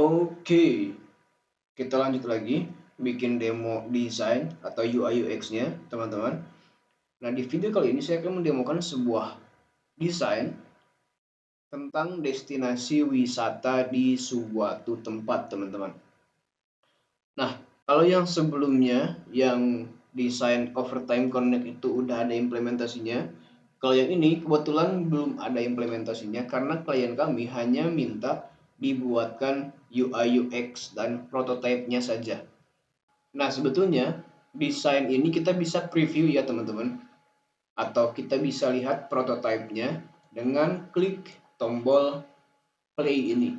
Oke, kita lanjut lagi bikin demo desain atau UI UX-nya, teman-teman. Nah, di video kali ini saya akan mendemokan sebuah desain tentang destinasi wisata di suatu tempat, teman-teman. Nah, kalau yang sebelumnya, yang desain Overtime Connect itu udah ada implementasinya. Kalau yang ini kebetulan belum ada implementasinya karena klien kami hanya minta dibuatkan UI UX dan prototipenya saja. Nah, sebetulnya desain ini kita bisa preview ya, teman-teman. Atau kita bisa lihat prototipenya dengan klik tombol play ini.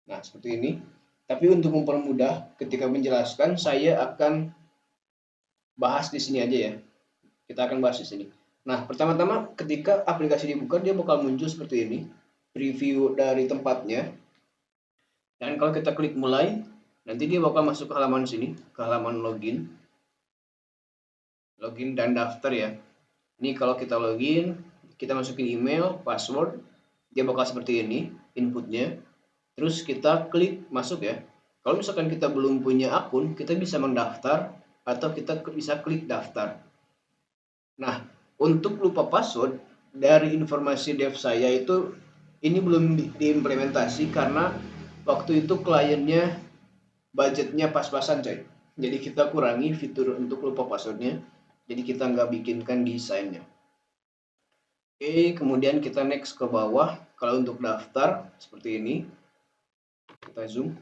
Nah, seperti ini. Tapi untuk mempermudah ketika menjelaskan, saya akan bahas di sini aja ya. Kita akan bahas di sini. Nah, pertama-tama ketika aplikasi dibuka, dia bakal muncul seperti ini. Preview dari tempatnya. Dan kalau kita klik mulai, nanti dia bakal masuk ke halaman sini, ke halaman login. Login dan daftar ya. Ini kalau kita login, kita masukin email, password, dia bakal seperti ini inputnya. Terus kita klik masuk ya. Kalau misalkan kita belum punya akun, kita bisa mendaftar atau kita bisa klik daftar. Nah, untuk lupa password, dari informasi dev saya itu ini belum diimplementasi karena waktu itu kliennya budgetnya pas-pasan coy. Jadi kita kurangi fitur untuk lupa passwordnya. Jadi kita nggak bikinkan desainnya. Oke, kemudian kita next ke bawah. Kalau untuk daftar seperti ini, kita zoom.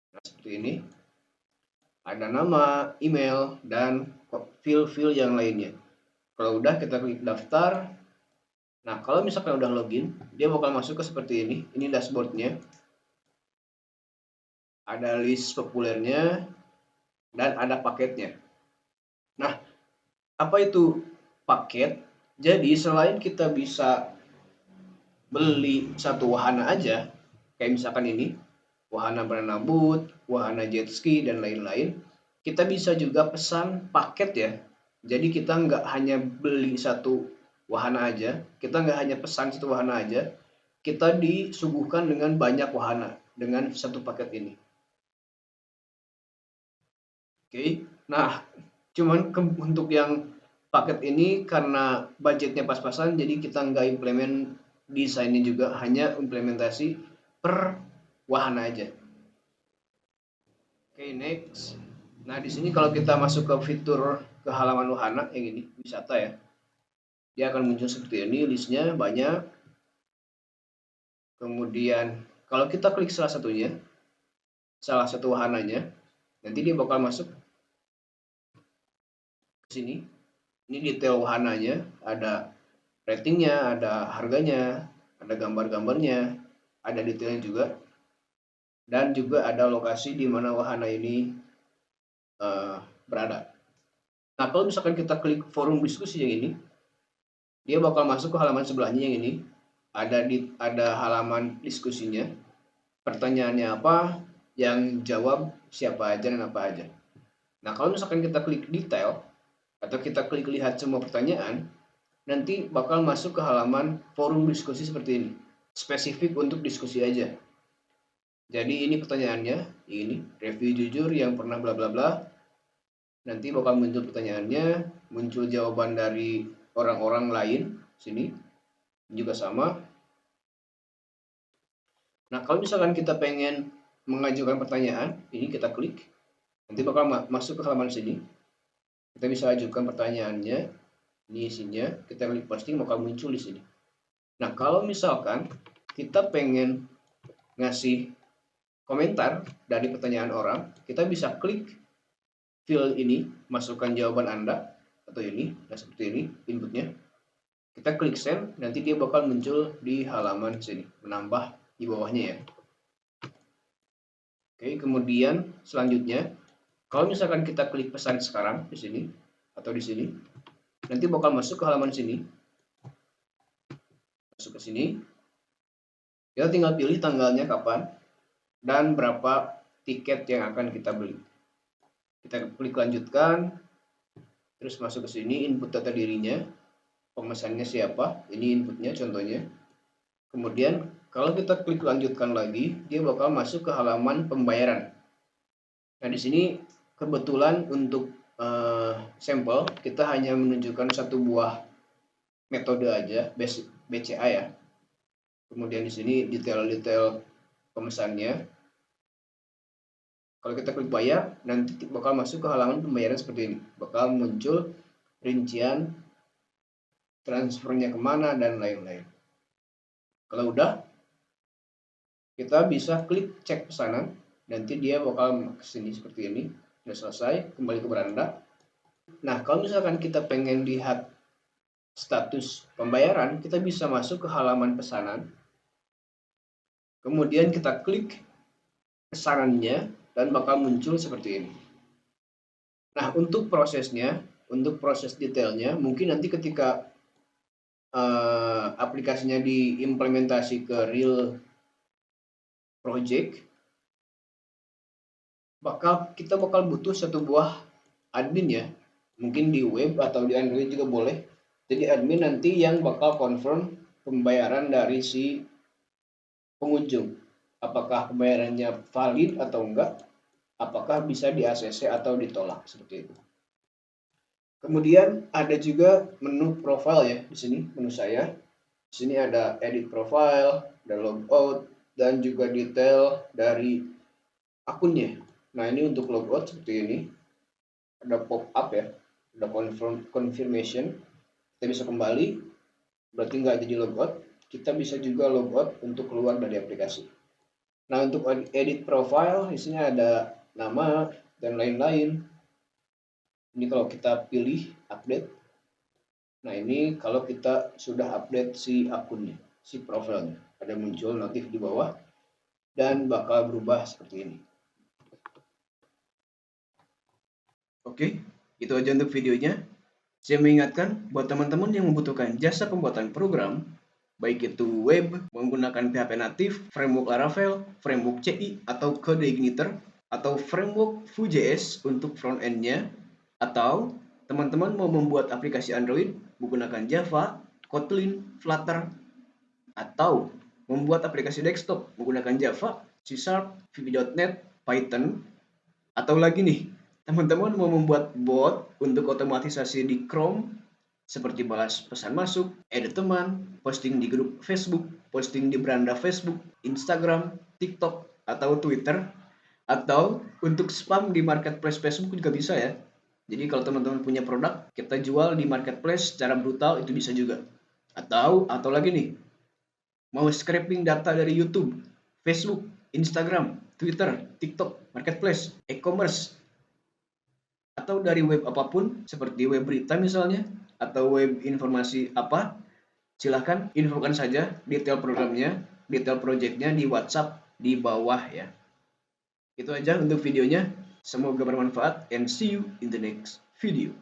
Nah, seperti ini. Ada nama, email, dan fill-fill yang lainnya. Kalau udah kita klik daftar. Nah, kalau misalkan udah login, dia bakal masuk ke seperti ini. Ini dashboardnya. Ada list populernya dan ada paketnya. Nah, apa itu paket? Jadi selain kita bisa beli satu wahana aja, kayak misalkan ini, wahana berenang boot, wahana jet ski, dan lain-lain, kita bisa juga pesan paket ya. Jadi kita nggak hanya beli satu wahana aja, kita nggak hanya pesan satu wahana aja, kita disuguhkan dengan banyak wahana dengan satu paket ini. Oke, nah cuman untuk yang paket ini karena budgetnya pas-pasan, jadi kita nggak implement desainnya juga, hanya implementasi per wahana aja. Oke, next. Nah, di sini kalau kita masuk ke fitur ke halaman wahana yang ini, wisata ya. Dia akan muncul seperti ini, listnya banyak. Kemudian kalau kita klik salah satunya, salah satu wahananya, nanti dia bakal masuk ke sini. Ini detail wahananya, ada ratingnya, ada harganya, ada gambar-gambarnya, ada detailnya juga, dan juga ada lokasi di mana wahana ini berada. Nah, kalau misalkan kita klik forum diskusi yang ini, dia bakal masuk ke halaman sebelahnya yang ini. Ada halaman diskusinya, pertanyaannya apa, yang jawab siapa aja dan apa aja. Nah, kalau misalkan kita klik detail atau kita klik lihat semua pertanyaan, nanti bakal masuk ke halaman forum diskusi seperti ini. Spesifik untuk diskusi aja. Jadi ini pertanyaannya, ini review jujur yang pernah bla bla bla. Nanti bakal muncul pertanyaannya, muncul jawaban dari orang-orang lain sini juga sama. Nah, kalau misalkan kita pengen mengajukan pertanyaan, ini kita klik, nanti bakal masuk ke halaman sini. Kita bisa ajukan pertanyaannya, ini isinya, kita klik posting bakal muncul di sini. Nah, kalau misalkan kita pengen ngasih komentar dari pertanyaan orang, kita bisa klik fill ini, masukkan jawaban Anda, atau ini, nah seperti ini inputnya. Kita klik send, nanti dia bakal muncul di halaman sini, menambah di bawahnya ya. Oke, kemudian selanjutnya, kalau misalkan kita klik pesan sekarang di sini atau di sini, nanti bakal masuk ke halaman sini. Masuk ke sini. Kita tinggal pilih tanggalnya kapan dan berapa tiket yang akan kita beli. Kita Kita klik lanjutkan, terus masuk ke sini, input data dirinya, pemesannya siapa, ini inputnya contohnya. Kemudian kalau kita klik lanjutkan lagi, dia bakal masuk ke halaman pembayaran. Nah di sini kebetulan untuk sampel kita hanya menunjukkan satu buah metode aja, BCA ya. Kemudian di sini detail-detail pemesannya. Kalau kita klik bayar, nanti bakal masuk ke halaman pembayaran seperti ini. Bakal muncul rincian transfernya kemana dan lain-lain. Kalau udah, kita bisa klik cek pesanan. Nanti dia bakal kesini seperti ini. Udah selesai, kembali ke beranda. Nah, kalau misalkan kita pengen lihat status pembayaran, kita bisa masuk ke halaman pesanan. Kemudian kita klik pesanannya dan bakal muncul seperti ini. Nah, untuk prosesnya, untuk proses detailnya, mungkin nanti ketika aplikasinya diimplementasi ke real project, kita bakal butuh satu buah admin ya. Mungkin di web atau di Android juga boleh. Jadi admin nanti yang bakal confirm pembayaran dari si pengunjung. Apakah pembayarannya valid atau enggak? Apakah bisa di ACC atau ditolak seperti itu. Kemudian ada juga menu profile ya di sini, menu saya. Di sini ada edit profile, ada logout, dan juga detail dari akunnya. Nah ini untuk logout seperti ini. Ada pop up ya, ada confirmation. Kita bisa kembali, berarti nggak jadi logout. Kita bisa juga logout untuk keluar dari aplikasi. Nah untuk edit profile, di sini ada nama dan lain-lain. Ini kalau kita pilih update. Nah ini kalau kita sudah update si akunnya, si profilnya. Ada muncul notif di bawah dan bakal berubah seperti ini. Oke, itu aja untuk videonya. Saya mengingatkan buat teman-teman yang membutuhkan jasa pembuatan program, baik itu web, menggunakan PHP natif, framework Laravel, framework CI, atau Code Igniter, atau framework Vue.js untuk front-end-nya, atau teman-teman mau membuat aplikasi Android menggunakan Java, Kotlin, Flutter, atau membuat aplikasi desktop menggunakan Java, C#, VB.NET, Python, atau lagi nih, teman-teman mau membuat bot untuk otomatisasi di Chrome seperti balas pesan masuk, edit teman, posting di grup Facebook, posting di beranda Facebook, Instagram, TikTok, atau Twitter, atau untuk spam di marketplace Facebook juga bisa ya. Jadi kalau teman-teman punya produk, kita jual di marketplace secara brutal itu bisa juga. Atau lagi nih, mau scraping data dari YouTube, Facebook, Instagram, Twitter, TikTok, marketplace, e-commerce, atau dari web apapun seperti web berita misalnya atau web informasi apa, silahkan infokan saja detail programnya, detail projectnya di WhatsApp di bawah ya. Itu aja untuk videonya, semoga bermanfaat and see you in the next video.